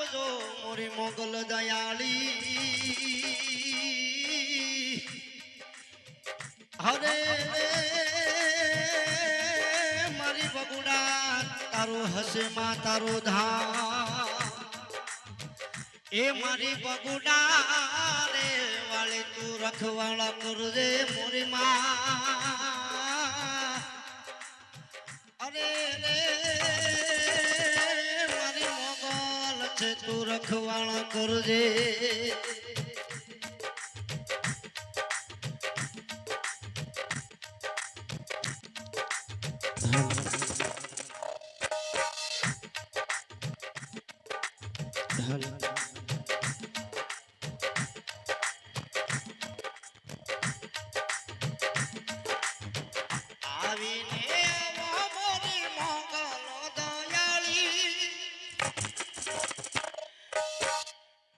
આવજો મોરી મોગલ દયાળી હરે મારી બગુડા તારો હસે માં તારો ધામ એ મારી બગુડા રે વાલે તું રખવાળા કરજે મોરી માં અરે રે મારી મોગલ છે તું રખવાળા કરજે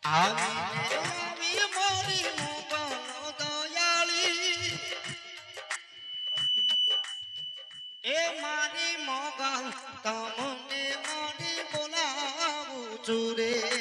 આવી મોરી મોગલ દયાળી એ મારી મોગલ તમને મારી બોલાવું છું રે